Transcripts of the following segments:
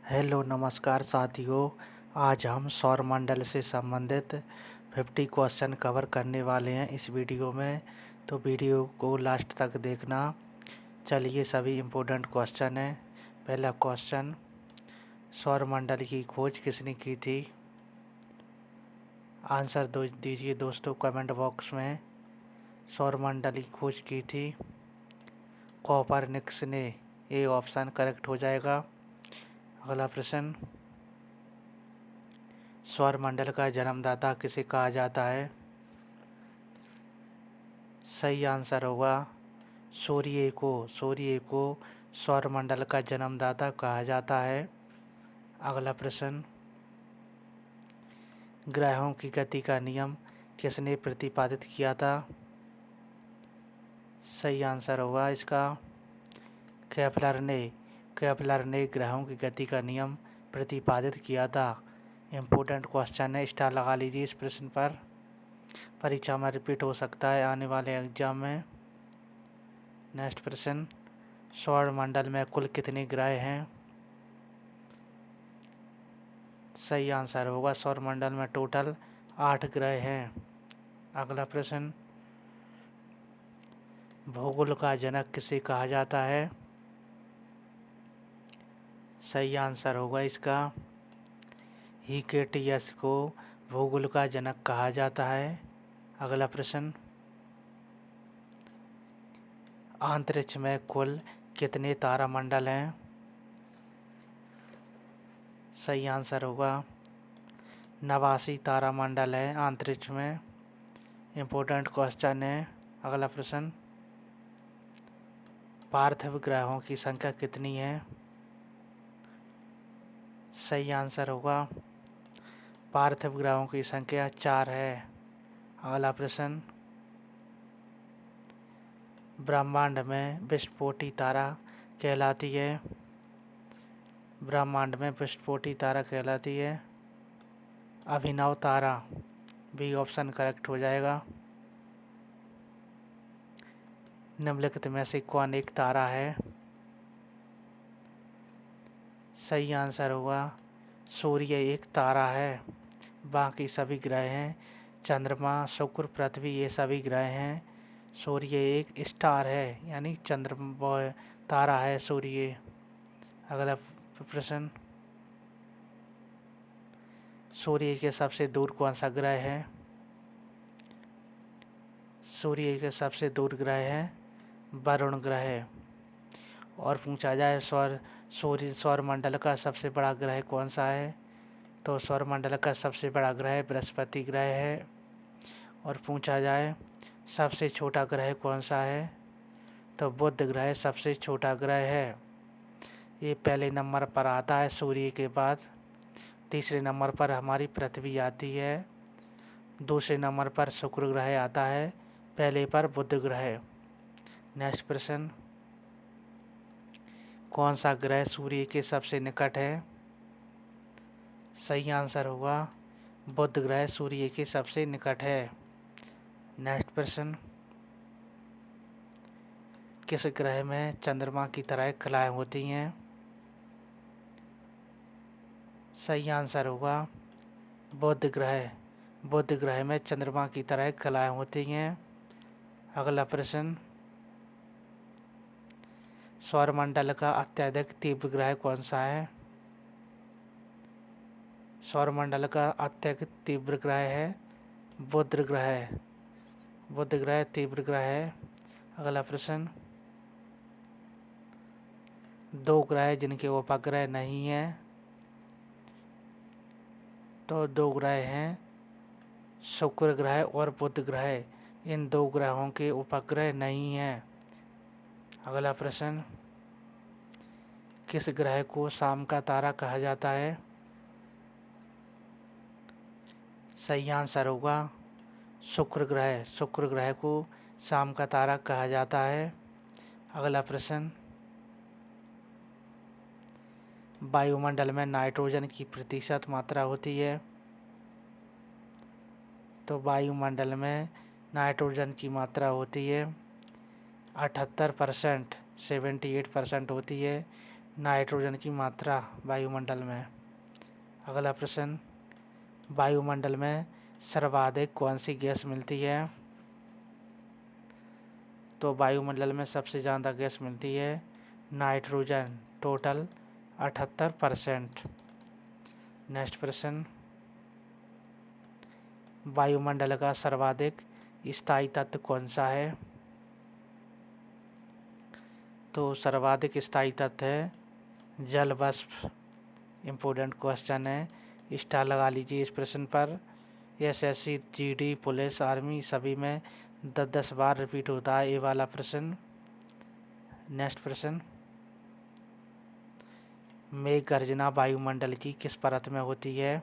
Hello नमस्कार साथियों। आज हम सौरमंडल से संबंधित 50 क्वेश्चन कवर करने वाले हैं इस वीडियो में। तो वीडियो को लास्ट तक देखना। चलिए सभी इम्पोर्टेंट क्वेश्चन हैं। पहला क्वेश्चन, सौरमंडल की खोज किसने की थी? आंसर दीजिए दोस्तों कमेंट बॉक्स में। सौरमंडल की खोज की थी कोपरनिकस ने। ये ऑप्शन करेक्ट हो जाएगा। अगला प्रश्न, सौरमंडल का जन्मदाता किसे कहा जाता है? सही आंसर होगा सूर्य को। सूर्य को सौरमंडल का जन्मदाता कहा जाता है। अगला प्रश्न, ग्रहों की गति का नियम किसने प्रतिपादित किया था? सही आंसर होगा इसका केपलर ने। केपलर ने ग्रहों की गति का नियम प्रतिपादित किया था। इम्पोर्टेंट क्वेश्चन है, स्टार लगा लीजिए इस प्रश्न पर। परीक्षा में रिपीट हो सकता है आने वाले एग्जाम में। नेक्स्ट प्रश्न, सौरमंडल में कुल कितने ग्रह हैं? सही आंसर होगा सौरमंडल में टोटल 8 ग्रह हैं। अगला प्रश्न, भूगोल का जनक किसे कहा जाता है? सही आंसर होगा इसका हिकेटियस को भूगोल का जनक कहा जाता है। अगला प्रश्न, अंतरिक्ष में कुल कितने तारामंडल हैं? सही आंसर होगा 89 तारामंडल है अंतरिक्ष में। इम्पोर्टेंट क्वेश्चन है। अगला प्रश्न, पार्थिव ग्रहों की संख्या कितनी है? सही आंसर होगा पार्थिव ग्रहों की संख्या 4 है। अगला प्रश्न, ब्रह्मांड में विस्फोटी तारा कहलाती है? ब्रह्मांड में विस्फोटी तारा कहलाती है अभिनव तारा। बी ऑप्शन करेक्ट हो जाएगा। निम्नलिखित में से कौन एक तारा है? सही आंसर होगा सूर्य एक तारा है। बाकी सभी ग्रह हैं चंद्रमा, शुक्र, पृथ्वी, ये सभी ग्रह हैं। सूर्य एक स्टार है यानी चंद्रमा तारा है सूर्य। अगला प्रश्न, सूर्य के सबसे दूर कौन सा ग्रह है? सूर्य के सबसे दूर ग्रह है वरुण ग्रह। और पूछा जाए सौरमंडल का सबसे बड़ा ग्रह कौन सा है, तो सौरमंडल का सबसे बड़ा ग्रह बृहस्पति ग्रह है। और पूछा जाए सबसे छोटा ग्रह कौन सा है, तो बुध ग्रह सबसे छोटा ग्रह है। ये पहले नंबर पर आता है सूर्य के बाद। तीसरे नंबर पर हमारी पृथ्वी आती है। दूसरे नंबर पर शुक्र ग्रह आता है, पहले पर बुध ग्रह। नेक्स्ट प्रश्न, कौन सा ग्रह सूर्य के सबसे निकट है? सही आंसर होगा बुध ग्रह सूर्य के सबसे निकट है। नेक्स्ट प्रश्न, किस ग्रह में चंद्रमा की तरह कलाएं होती हैं? सही आंसर होगा बुध ग्रह। बुध ग्रह में चंद्रमा की तरह कलाएं होती हैं। अगला प्रश्न, सौरमंडल का अत्यधिक तीव्र ग्रह कौन सा है? सौरमंडल का अत्यधिक तीव्र ग्रह है बुध ग्रह। बुध ग्रह तीव्र ग्रह है। अगला प्रश्न, 2 ग्रह जिनके उपग्रह नहीं हैं, तो 2 ग्रह हैं शुक्र ग्रह और बुध ग्रह। इन 2 ग्रहों के उपग्रह नहीं हैं। अगला प्रश्न, किस ग्रह को शाम का तारा कहा जाता है? सही आंसर होगा शुक्र ग्रह। शुक्र ग्रह को शाम का तारा कहा जाता है। अगला प्रश्न, वायुमंडल में नाइट्रोजन की प्रतिशत मात्रा होती है, तो वायुमंडल में नाइट्रोजन की मात्रा होती है 78%, 78% होती है नाइट्रोजन की मात्रा वायुमंडल में। अगला प्रश्न, वायुमंडल में सर्वाधिक कौन सी गैस मिलती है? तो वायुमंडल में सबसे ज़्यादा गैस मिलती है नाइट्रोजन, टोटल 78%। नेक्स्ट प्रश्न, वायुमंडल का सर्वाधिक स्थायी तत्व कौन सा है? तो सर्वाधिक स्थायी तत्व है जल वाष्प। इम्पोर्टेंट क्वेश्चन है, स्टार लगा लीजिए इस प्रश्न पर। एसएससी, जीडी, पुलिस, आर्मी सभी में 10-10 बार रिपीट होता है ये वाला प्रश्न। नेक्स्ट प्रश्न, मेघ गर्जना वायुमंडल की किस परत में होती है?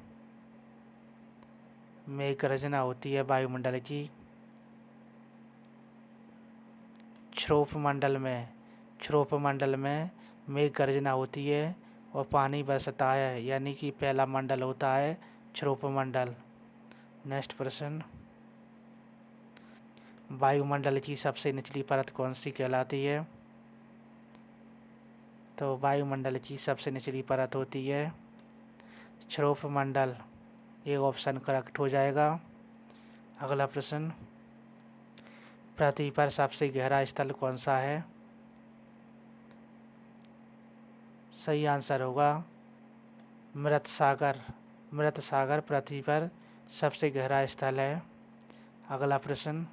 मेघ गर्जना होती है वायुमंडल की क्षोभमंडल में। क्षोभमंडल में मेघ गर्जना होती है और पानी बरसता है, यानी कि पहला मंडल होता है क्षोभमंडल। नेक्स्ट प्रश्न, वायुमंडल की सबसे निचली परत कौन सी कहलाती है? तो वायुमंडल की सबसे निचली परत होती है क्षोभमंडल। एक ऑप्शन करेक्ट हो जाएगा। अगला प्रश्न, पृथ्वी पर सबसे गहरा स्थल कौन सा है? सही आंसर होगा मृत सागर। मृत सागर पृथ्वी पर सबसे गहरा स्थल है। अगला प्रश्न,